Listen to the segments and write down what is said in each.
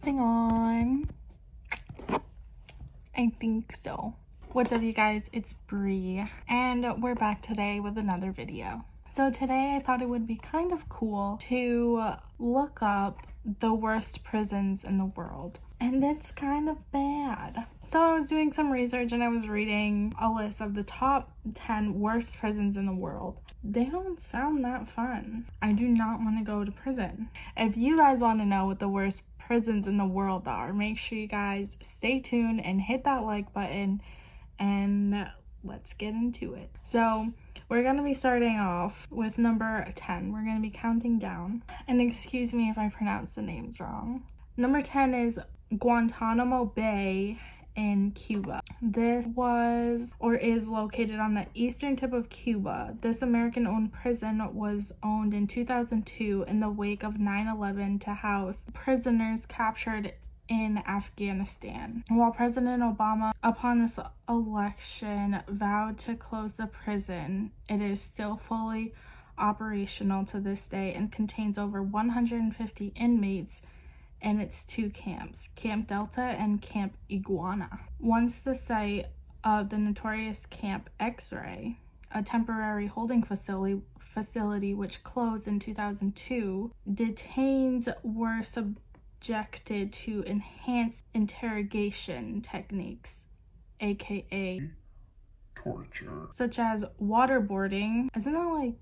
thing on? I think so. What's up, you guys? It's Bree, and we're back today with another video. So today I thought it would be kind of cool to look up the worst prisons in the world, and it's kind of bad. So I was doing some research and I was reading a list of the top 10 worst prisons in the world. They don't sound that fun. I do not want to go to prison. If you guys want to know what the worst prisons in the world are, make sure you guys stay tuned and hit that like button, and let's get into it. So we're going to be starting off with number 10. We're going to be counting down, and excuse me if I pronounce the names wrong. Number 10 is Guantanamo Bay in Cuba. This was or is located on the eastern tip of Cuba. This American-owned prison was owned in 2002 in the wake of 9/11 to house prisoners captured in Afghanistan. While President Obama, upon this election, vowed to close the prison, it is still fully operational to this day and contains over 150 inmates in its two camps, Camp Delta and Camp Iguana. Once the site of the notorious Camp X-Ray, a temporary holding facility which closed in 2002, detainees were subjected to enhanced interrogation techniques, aka torture, such as waterboarding. Isn't that like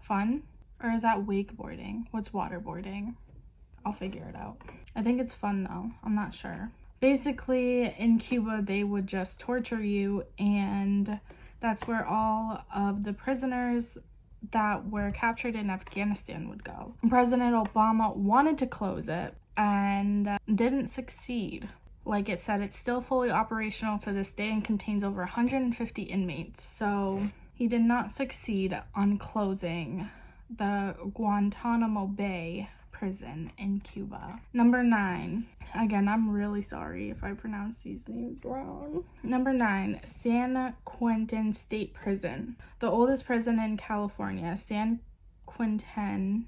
fun? Or is that wakeboarding? What's waterboarding? I'll figure it out. I think it's fun though. I'm not sure. Basically, in Cuba, they would just torture you, and that's where all of the prisoners that were captured in Afghanistan would go. President Obama wanted to close it and didn't succeed. Like it said, it's still fully operational to this day and contains over 150 inmates. So he did not succeed on closing the Guantanamo Bay prison in Cuba. Number 9. Again, I'm really sorry if I pronounce these names wrong. Number 9, San Quentin State Prison. The oldest prison in California, San Quentin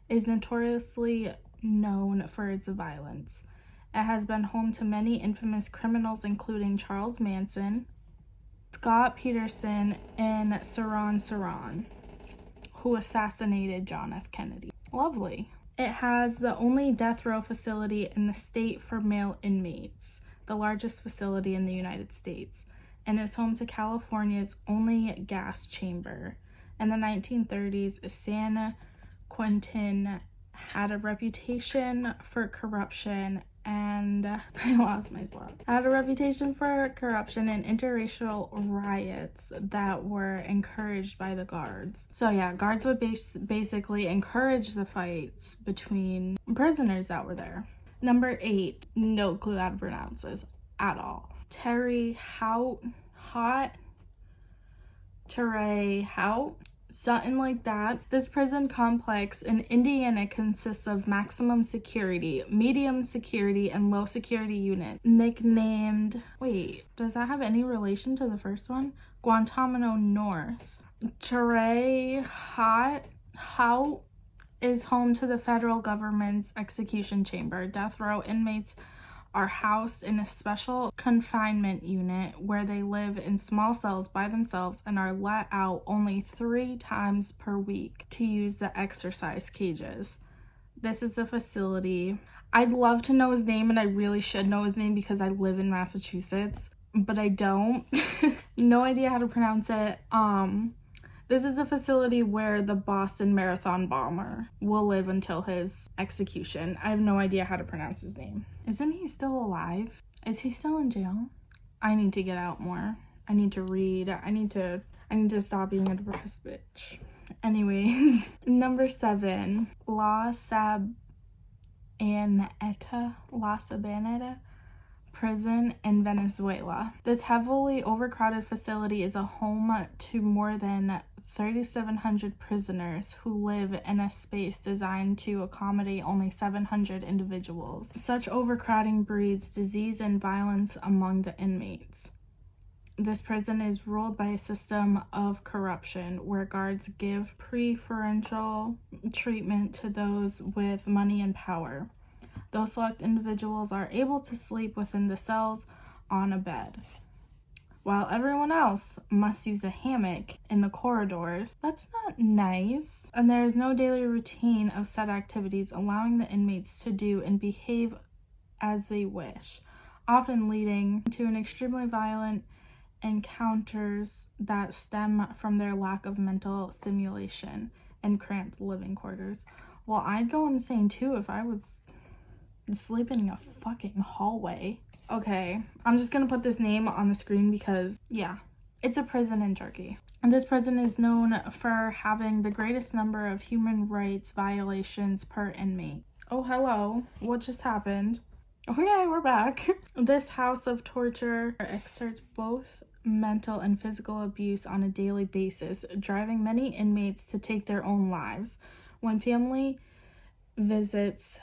is notoriously known for its violence. It has been home to many infamous criminals, including Charles Manson, Scott Peterson, and Saran, who assassinated John F. Kennedy. Lovely. It has the only death row facility in the state for male inmates, the largest facility in the United States, and is home to California's only gas chamber. In the 1930s, San Quentin had a reputation for corruption and interracial riots that were encouraged by the guards. So yeah, guards would basically encourage the fights between prisoners that were there. Number 8, no clue how to pronounce this at all. Terre Haute, something like that. This prison complex in Indiana consists of maximum security, medium security, and low security units. Nicknamed, wait, does that have any relation to the first one? Guantanamo North. Terre Haute is home to the federal government's execution chamber. Death row inmates are housed in a special confinement unit where they live in small cells by themselves and are let out only 3 times per week to use the exercise cages. This is a facility. I'd love to know his name, and I really should know his name because I live in Massachusetts, but I don't. No idea how to pronounce it. This is the facility where the Boston Marathon bomber will live until his execution. I have no idea how to pronounce his name. Isn't he still alive? Is he still in jail? I need to get out more. I need to read. I need to stop being a depressed bitch. Anyways, number 7, La Sabaneta prison in Venezuela. This heavily overcrowded facility is a home to more than 3,700 prisoners who live in a space designed to accommodate only 700 individuals. Such overcrowding breeds disease and violence among the inmates. This prison is ruled by a system of corruption where guards give preferential treatment to those with money and power. Those select individuals are able to sleep within the cells on a bed, while everyone else must use a hammock in the corridors. That's not nice. And there is no daily routine of set activities, allowing the inmates to do and behave as they wish, often leading to an extremely violent encounters that stem from their lack of mental stimulation and cramped living quarters. Well, I'd go insane too if I was sleeping in a fucking hallway. Okay, I'm just gonna put this name on the screen because, yeah, it's a prison in Turkey. And this prison is known for having the greatest number of human rights violations per inmate. Oh, hello. What just happened? Okay, we're back. This house of torture exerts both mental and physical abuse on a daily basis, driving many inmates to take their own lives. When family visits,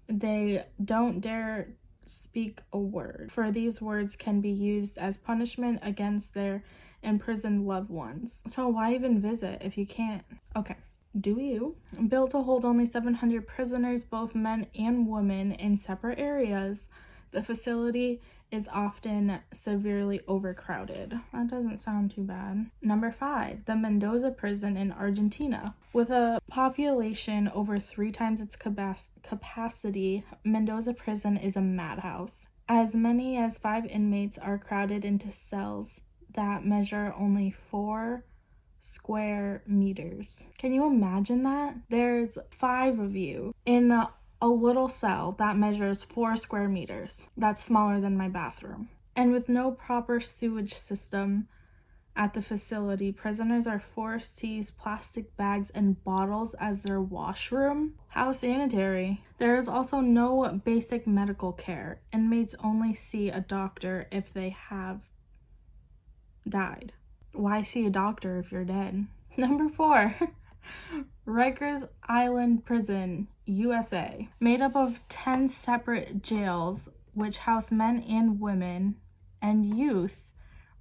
they don't dare speak a word, for these words can be used as punishment against their imprisoned loved ones. So why even visit if you can't? Okay. Do you? Built to hold only 700 prisoners, both men and women, in separate areas, the facility is often severely overcrowded. That doesn't sound too bad. Number 5, the Mendoza prison in Argentina. With a population over 3 times its capacity, Mendoza prison is a madhouse. As many as 5 inmates are crowded into cells that measure only 4 square meters. Can you imagine that? There's 5 of you in a little cell that measures 4 square meters. That's smaller than my bathroom. And with no proper sewage system at the facility, prisoners are forced to use plastic bags and bottles as their washroom. How sanitary. There is also no basic medical care. Inmates only see a doctor if they have died. Why see a doctor if you're dead? Number 4, Rikers Island Prison, USA. Made up of 10 separate jails which house men and women and youth,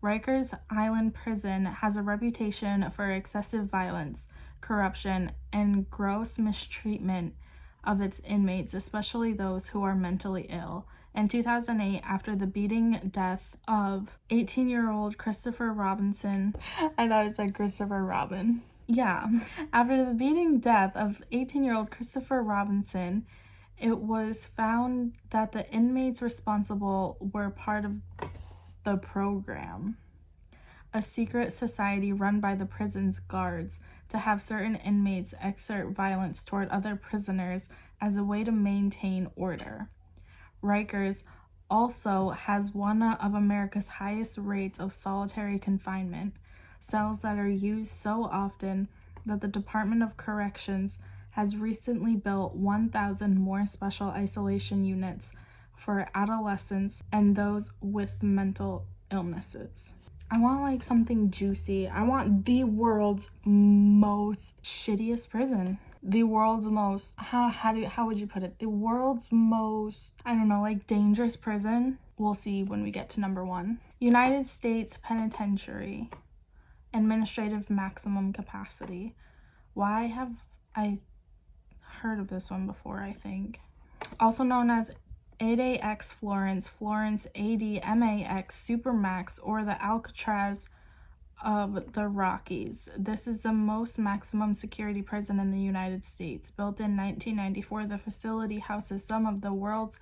Rikers Island Prison has a reputation for excessive violence, corruption, and gross mistreatment of its inmates, especially those who are mentally ill. In 2008, after the beating death of 18-year-old Christopher Robinson, I thought it said Christopher Robin. Yeah, after the beating death of 18-year-old Christopher Robinson, it was found that the inmates responsible were part of the program, a secret society run by the prison's guards to have certain inmates exert violence toward other prisoners as a way to maintain order. Rikers also has one of America's highest rates of solitary confinement, cells that are used so often that the Department of Corrections has recently built 1,000 more special isolation units for adolescents and those with mental illnesses. I want like something juicy. I want the world's most shittiest prison. The world's most, how would you put it? The world's most, I don't know, like dangerous prison. We'll see when we get to number 1. United States Penitentiary, administrative maximum capacity. Why have I heard of this one before, I think? Also known as 8AX Florence, Florence ADMAX Supermax, or the Alcatraz of the Rockies. This is the most maximum security prison in the United States. Built in 1994, the facility houses some of the world's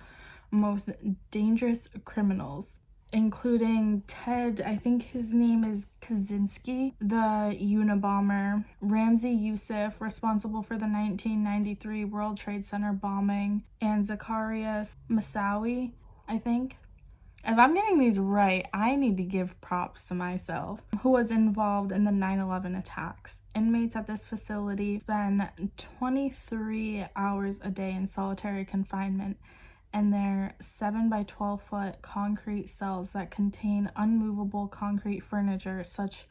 most dangerous criminals, including Ted, I think his name is Kaczynski, the Unabomber, Ramzi Youssef, responsible for the 1993 World Trade Center bombing, and Zacarias Moussaoui, I think. If I'm getting these right, I need to give props to myself, who was involved in the 9/11 attacks. Inmates at this facility spend 23 hours a day in solitary confinement, and their 7 by 12 foot concrete cells that contain unmovable concrete furniture such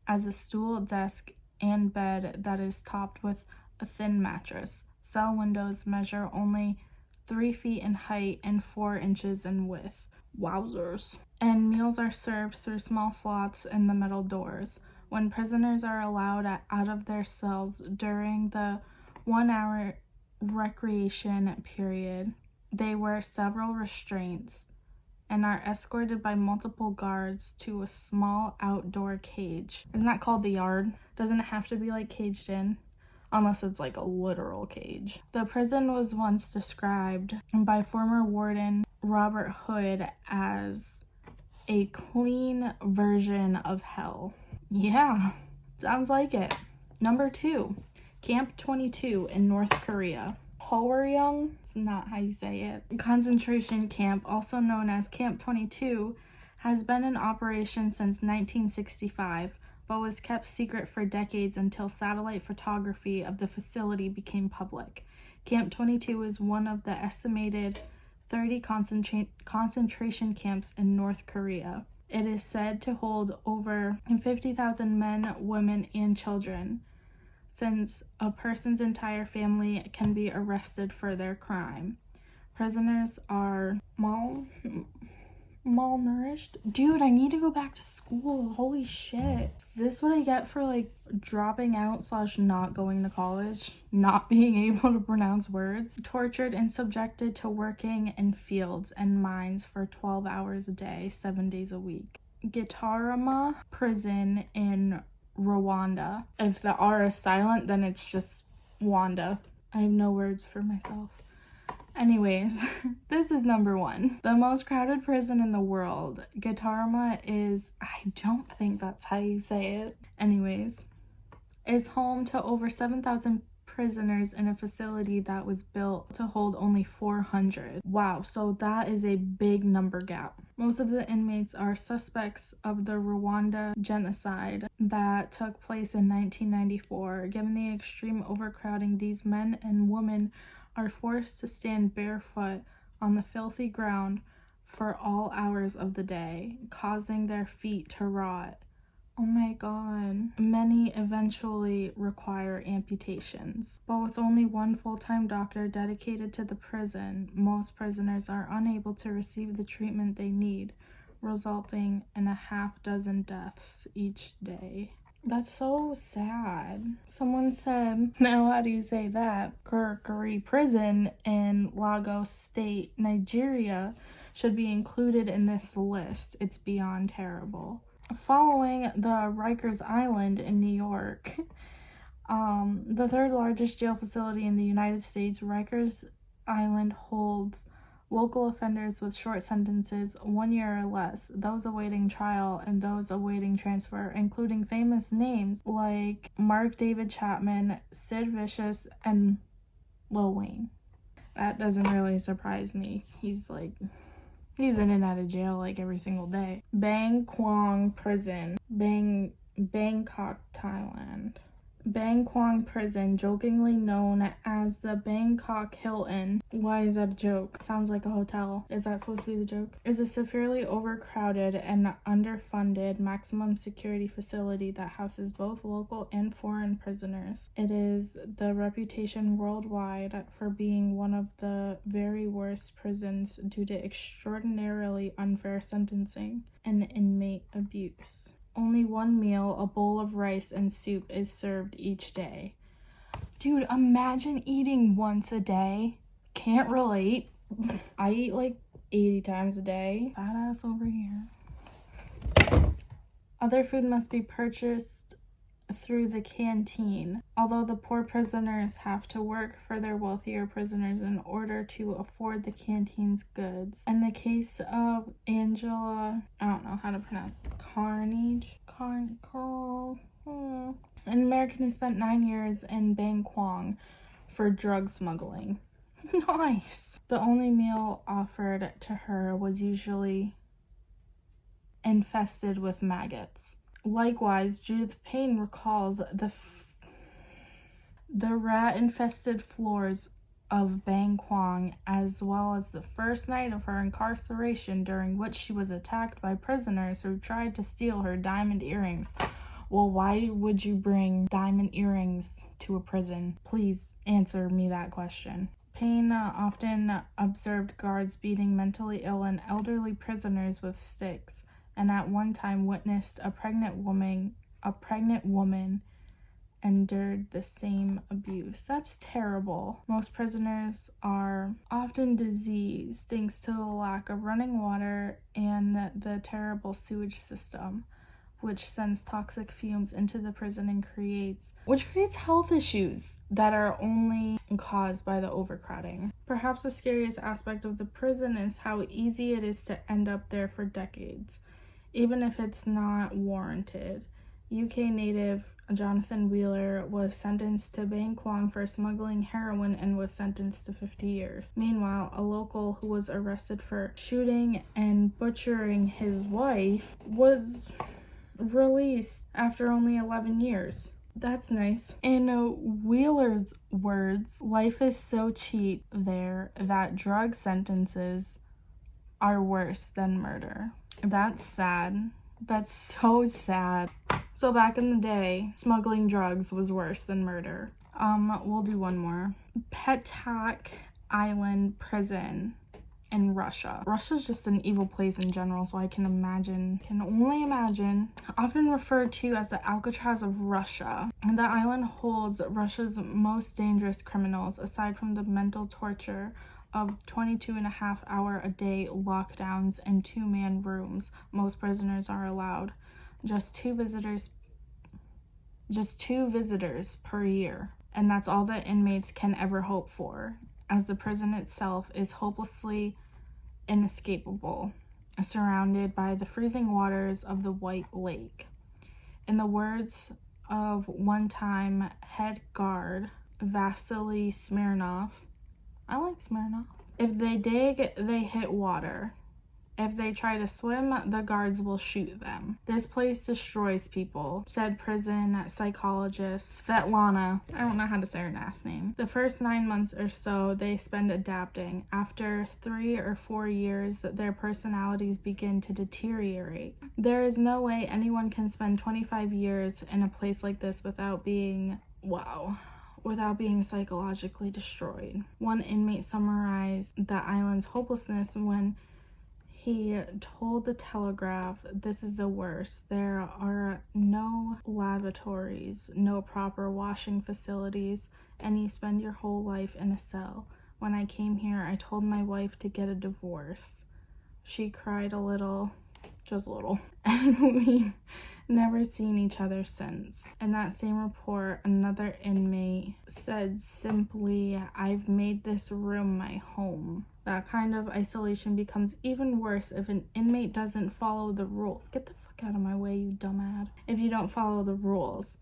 as a stool, desk, and bed that is topped with a thin mattress. Cell windows measure only 3 feet in height and 4 inches in width. Wowzers. And meals are served through small slots in the metal doors. When prisoners are allowed out of their cells during the 1-hour recreation period, They wear several restraints and are escorted by multiple guards to a small outdoor cage. Isn't that called the yard? Doesn't it have to be like caged in? Unless it's like a literal cage. The prison was once described by former warden Robert Hood as a clean version of hell. Yeah, sounds like it. Number 2, Camp 22 in North Korea. Hworyong, it's not how you say it. Concentration camp, also known as Camp 22, has been in operation since 1965, but was kept secret for decades until satellite photography of the facility became public. Camp 22 is one of the estimated 30 concentration camps in North Korea. It is said to hold over 50,000 men, women, and children, since a person's entire family can be arrested for their crime. Prisoners are malnourished. Dude, I need to go back to school. Holy shit. Is this what I get for like dropping out / not going to college? Not being able to pronounce words? Tortured and subjected to working in fields and mines for 12 hours a day, 7 days a week. Gitarama prison in Rwanda. If the R is silent, then it's just Wanda. I have no words for myself. Anyways, this is number 1. The most crowded prison in the world. Gitarama is, I don't think that's how you say it. Anyways, is home to over 7,000 prisoners in a facility that was built to hold only 400. Wow, so that is a big number gap. Most of the inmates are suspects of the Rwanda genocide that took place in 1994. Given the extreme overcrowding, these men and women are forced to stand barefoot on the filthy ground for all hours of the day, causing their feet to rot. Oh my god. Many eventually require amputations. But with only one full-time doctor dedicated to the prison, most prisoners are unable to receive the treatment they need, resulting in a half-dozen deaths each day. That's so sad. Someone said, now how do you say that? Kirikiri Prison in Lagos State, Nigeria should be included in this list. It's beyond terrible. Following the Rikers Island in New York, the third largest jail facility in the United States, Rikers Island holds local offenders with short sentences, 1 year or less, those awaiting trial, and those awaiting transfer, including famous names like Mark David Chapman, Sid Vicious, and Lil Wayne. That doesn't really surprise me. He's in and out of jail like every single day. Bang Kwang Prison, Bangkok, Thailand. Bang Kwang Prison, jokingly known as the Bangkok Hilton. Why is that a joke? Sounds like a hotel. Is that supposed to be the joke? Is a severely overcrowded and underfunded maximum security facility that houses both local and foreign prisoners. It is the reputation worldwide for being one of the very worst prisons due to extraordinarily unfair sentencing and inmate abuse. Only one meal, a bowl of rice and soup, is served each day. Dude, imagine eating once a day. Can't relate. I eat like 80 times a day. Fat ass over here. Other food must be purchased through the canteen, although the poor prisoners have to work for their wealthier prisoners in order to afford the canteen's goods. In the case of Angela, I don't know how to pronounce an American who spent 9 years in Bangkok for drug smuggling. Nice. The only meal offered to her was usually infested with maggots. Likewise, Judith Payne recalls the rat-infested floors of Bangkok, as well as the first night of her incarceration, during which she was attacked by prisoners who tried to steal her diamond earrings. Well, why would you bring diamond earrings to a prison? Please answer me that question. Payne often observed guards beating mentally ill and elderly prisoners with sticks, and at one time witnessed a pregnant woman endured the same abuse. That's terrible. Most prisoners are often diseased thanks to the lack of running water and the terrible sewage system, which sends toxic fumes into the prison and creates health issues that are only caused by the overcrowding. Perhaps the scariest aspect of the prison is how easy it is to end up there for decades, even if it's not warranted. UK native Jonathan Wheeler was sentenced to Bangkwang for smuggling heroin and was sentenced to 50 years. Meanwhile, a local who was arrested for shooting and butchering his wife was released after only 11 years. That's nice. In Wheeler's words, life is so cheap there that drug sentences are worse than murder. That's sad. That's so sad. So back in the day, smuggling drugs was worse than murder. We'll do one more. Petak Island Prison in Russia. Russia's just an evil place in general, so I can only imagine. Often referred to as the Alcatraz of Russia. And the island holds Russia's most dangerous criminals, aside from the mental torture of 22.5-hour-a-day lockdowns and 2-man rooms. Most prisoners are allowed just two visitors per year, and that's all that inmates can ever hope for, as the prison itself is hopelessly inescapable, surrounded by the freezing waters of the White Lake. In the words of one-time head guard Vasily Smirnov, I like Smirnov, if they dig, they hit water. If they try to swim, the guards will shoot them. This place destroys people, said prison psychologist Svetlana. I don't know how to say her last name. The first 9 months or so they spend adapting. After 3 or 4 years, their personalities begin to deteriorate. There is no way anyone can spend 25 years in a place like this without being psychologically destroyed. One inmate summarized the island's hopelessness when he told the Telegraph, "This is the worst. There are no lavatories, no proper washing facilities, and you spend your whole life in a cell. When I came here, I told my wife to get a divorce. She cried a little, just a little, and we've never seen each other since." In that same report, another inmate said simply, "I've made this room my home." That kind of isolation becomes even worse if an inmate doesn't follow the rule. Get the fuck out of my way, you dumbass. If you don't follow the rules.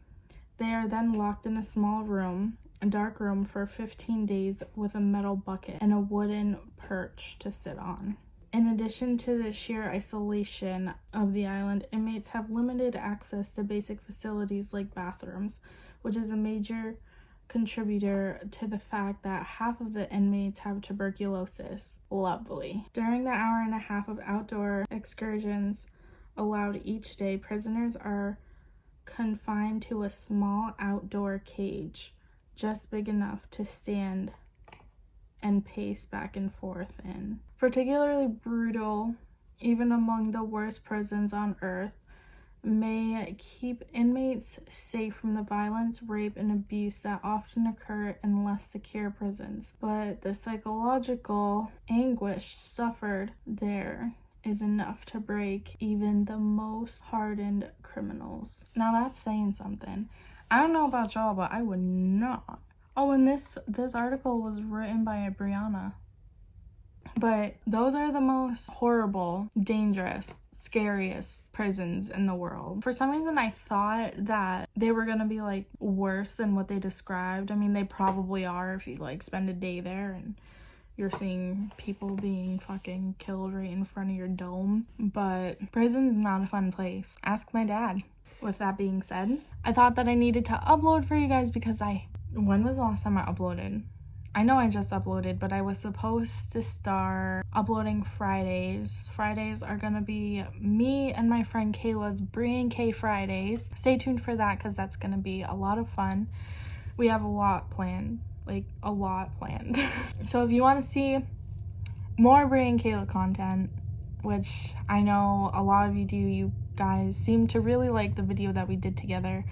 They are then locked in a small room, a dark room, for 15 days with a metal bucket and a wooden perch to sit on. In addition to the sheer isolation of the island, inmates have limited access to basic facilities like bathrooms, which is a major contributor to the fact that half of the inmates have tuberculosis. Lovely. During the hour and a half of outdoor excursions allowed each day, prisoners are confined to a small outdoor cage, just big enough to stand and pace back and forth in. Particularly brutal, even among the worst prisons on earth, may keep inmates safe from the violence, rape, and abuse that often occur in less secure prisons. But the psychological anguish suffered there is enough to break even the most hardened criminals. Now that's saying something. I don't know about y'all, but I would not. Oh, and this article was written by a Brianna. But those are the most horrible, dangerous, scariest prisons in the world. For some reason, I thought that they were gonna be like worse than what they described. I mean, they probably are if you like spend a day there and you're seeing people being fucking killed right in front of your dome. But prison's not a fun place. Ask my dad. With that being said, I thought that I needed to upload for you guys because when was the last time I uploaded? I know I just uploaded, but I was supposed to start uploading Fridays. Fridays are gonna be me and my friend Kayla's Brie and Kay Fridays. Stay tuned for that because that's gonna be a lot of fun. We have a lot planned, So if you want to see more Brie and Kayla content, which I know a lot of you do, you guys seem to really like the video that we did together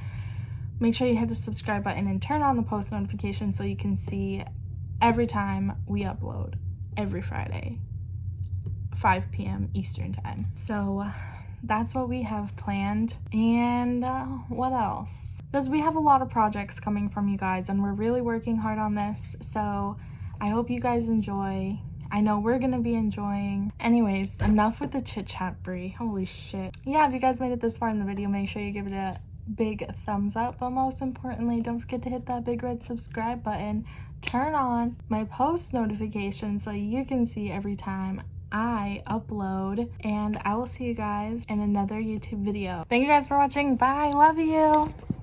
make sure you hit the subscribe button and turn on the post notifications so you can see every time we upload every Friday, 5 p.m. Eastern time. So that's what we have planned. And what else? Because we have a lot of projects coming from you guys and we're really working hard on this. So I hope you guys enjoy. I know we're gonna be enjoying. Anyways, enough with the chit chat, Brie. Holy shit. Yeah, if you guys made it this far in the video, make sure you give it a big thumbs up. But most importantly, don't forget to hit that big red subscribe button. Turn on my post notifications so you can see every time I upload. And I will see you guys in another YouTube video. Thank you guys for watching. Bye. Love you.